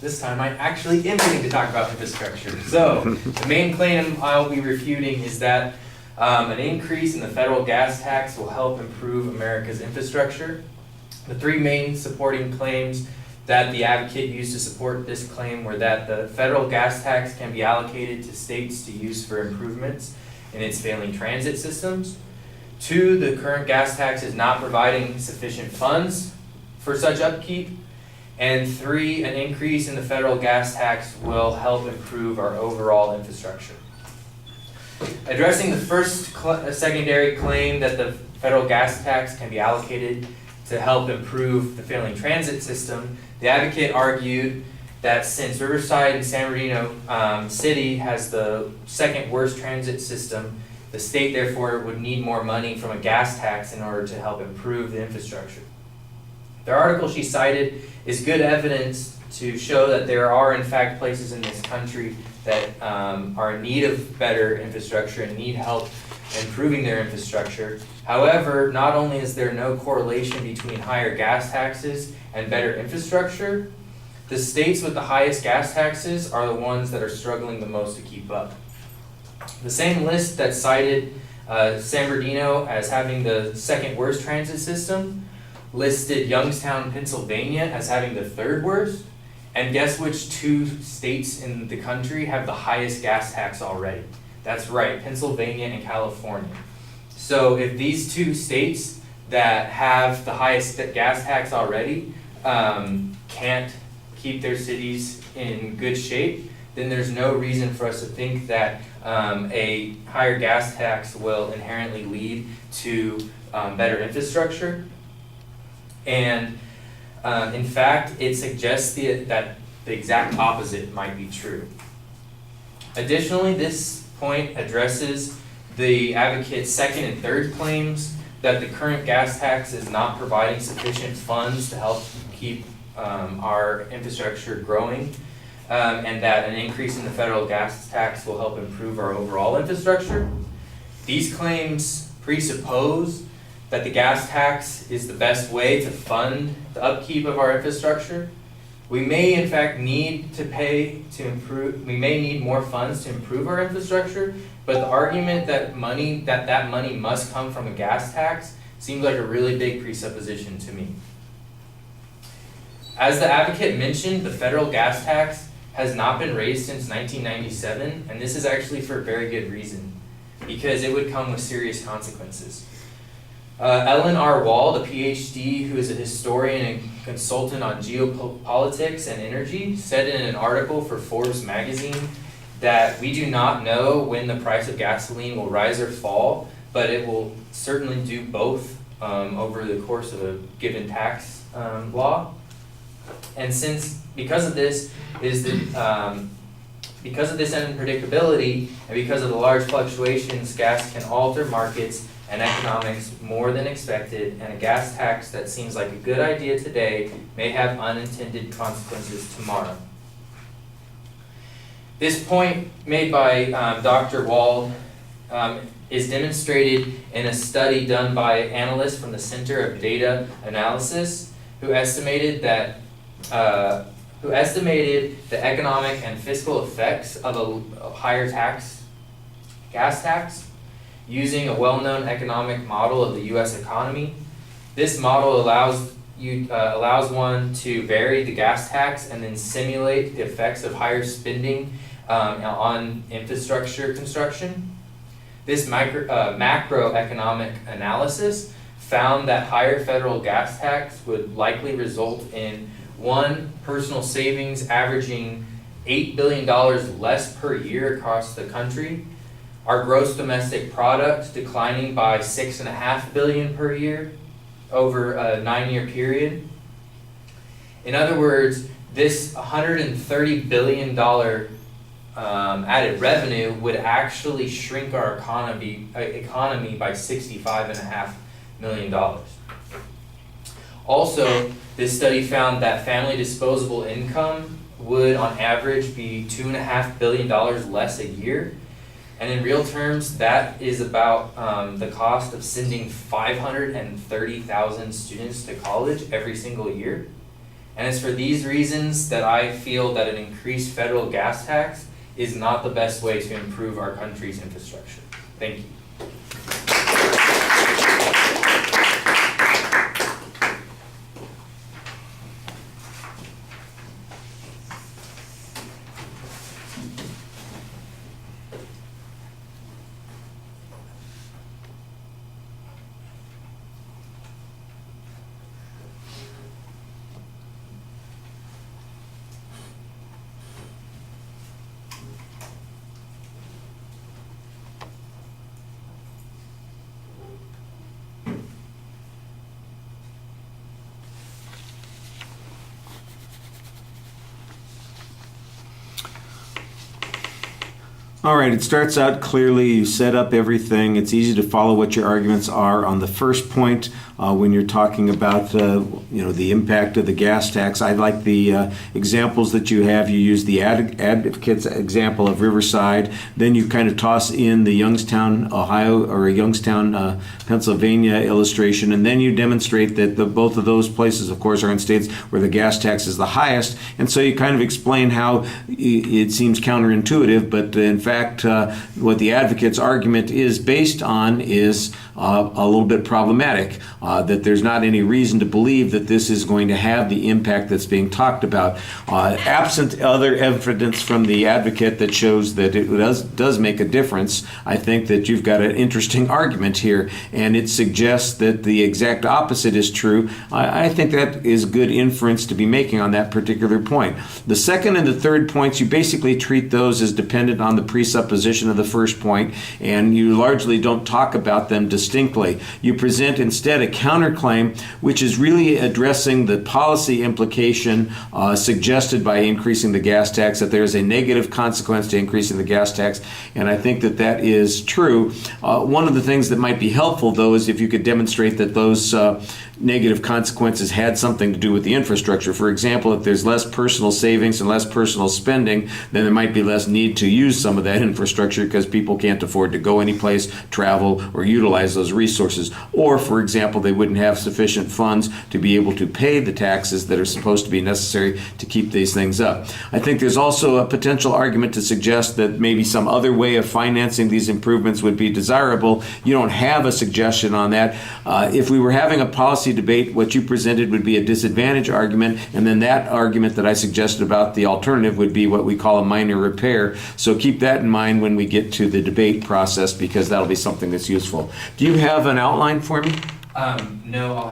this time I actually am going to talk about infrastructure. So, the main claim I'll be refuting is that an increase in the federal gas tax will help improve America's infrastructure. The three main supporting claims that the advocate used to support this claim were that the federal gas tax can be allocated to states to use for improvements in its failing transit systems. 2, the current gas tax is not providing sufficient funds for such upkeep. And 3, an increase in the federal gas tax will help improve our overall infrastructure. Addressing the first secondary claim that the federal gas tax can be allocated to help improve the failing transit system, the advocate argued that since Riverside and San Bernardino City has the second worst transit system, the state therefore would need more money from a gas tax in order to help improve the infrastructure. The article she cited is good evidence to show that there are in fact places in this country that are in need of better infrastructure and need help improving their infrastructure. However, not only is there no correlation between higher gas taxes and better infrastructure, the states with the highest gas taxes are the ones that are struggling the most to keep up. The same list that cited San Bernardino as having the second worst transit system listed Youngstown, Pennsylvania as having the third worst. And guess which 2 states in the country have the highest gas tax already? That's right, Pennsylvania and California. So if these 2 states that have the highest gas tax already can't keep their cities in good shape, then there's no reason for us to think that a higher gas tax will inherently lead to better infrastructure. And in fact, it suggests that the exact opposite might be true. Additionally, this point addresses the advocate's second and third claims that the current gas tax is not providing sufficient funds to help keep our infrastructure growing, and that an increase in the federal gas tax will help improve our overall infrastructure. These claims presuppose that the gas tax is the best way to fund the upkeep of our infrastructure. We may in fact need to pay to improve, we may need more funds to improve our infrastructure, but the argument that that money must come from a gas tax seems like a really big presupposition to me. As the advocate mentioned, the federal gas tax has not been raised since 1997, and this is actually for a very good reason, because it would come with serious consequences. Ellen R. Wald, a PhD who is a historian and consultant on geopolitics and energy, said in an article for Forbes magazine that we do not know when the price of gasoline will rise or fall, but it will certainly do both over the course of a given tax law. And because of this unpredictability and because of the large fluctuations, gas can alter markets and economics more than expected, and a gas tax that seems like a good idea today may have unintended consequences tomorrow. This point made by Dr. Wald is demonstrated in a study done by analysts from the Center of Data Analysis who estimated the economic and fiscal effects of a higher gas tax, using a well-known economic model of the U.S. economy. This model allows one to vary the gas tax and then simulate the effects of higher spending on infrastructure construction. This macroeconomic analysis found that higher federal gas tax would likely result in 1, personal savings averaging $8 billion less per year across the country, our gross domestic product declining by $6.5 billion per year over a 9-year period. In other words, this $130 billion added revenue would actually shrink our economy by $65.5 million. Also, this study found that family disposable income would on average be $2.5 billion less a year. And in real terms, that is about the cost of sending 530,000 students to college every single year. And it's for these reasons that I feel that an increased federal gas tax is not the best way to improve our country's infrastructure. Thank you. All right, it starts out clearly. You set up everything. It's easy to follow what your arguments are. On the first point, when you're talking about the impact of the gas tax, I like the examples that you have. You use the advocate's example of Riverside. Then you kind of toss in the Youngstown, Ohio, or Youngstown, Pennsylvania illustration, and then you demonstrate that both of those places, of course, are in states where the gas tax is the highest. And so you kind of explain how it seems counterintuitive, but in fact, what the advocate's argument is based on is a little bit problematic, that there's not any reason to believe that this is going to have the impact that's being talked about. Absent other evidence from the advocate that shows that it does make a difference, I think that you've got an interesting argument here, and it suggests that the exact opposite is true. I think that is good inference to be making on that particular point. The second and the third points, you basically treat those as dependent on the presupposition of the first point, and you largely don't talk about them distinctly. You present instead a counterclaim, which is really addressing the policy implication suggested by increasing the gas tax, that there's a negative consequence to increasing the gas tax, and I think that that is true. One of the things that might be helpful, though, is if you could demonstrate that those negative consequences had something to do with the infrastructure. For example, if there's less personal savings and less personal spending, then there might be less need to use some of that infrastructure because people can't afford to go anyplace, travel, or utilize those resources. Or, for example, they wouldn't have sufficient funds to be able to pay the taxes that are supposed to be necessary to keep these things up. I think there's also a potential argument to suggest that maybe some other way of financing these improvements would be desirable. You don't have a suggestion on that. If we were having a policy debate, what you presented would be a disadvantage argument, and then that argument that I suggested about the alternative would be what we call a minor repair. So keep that in mind when we get to the debate process, because that'll be something that's useful. Do you have an outline for me? No.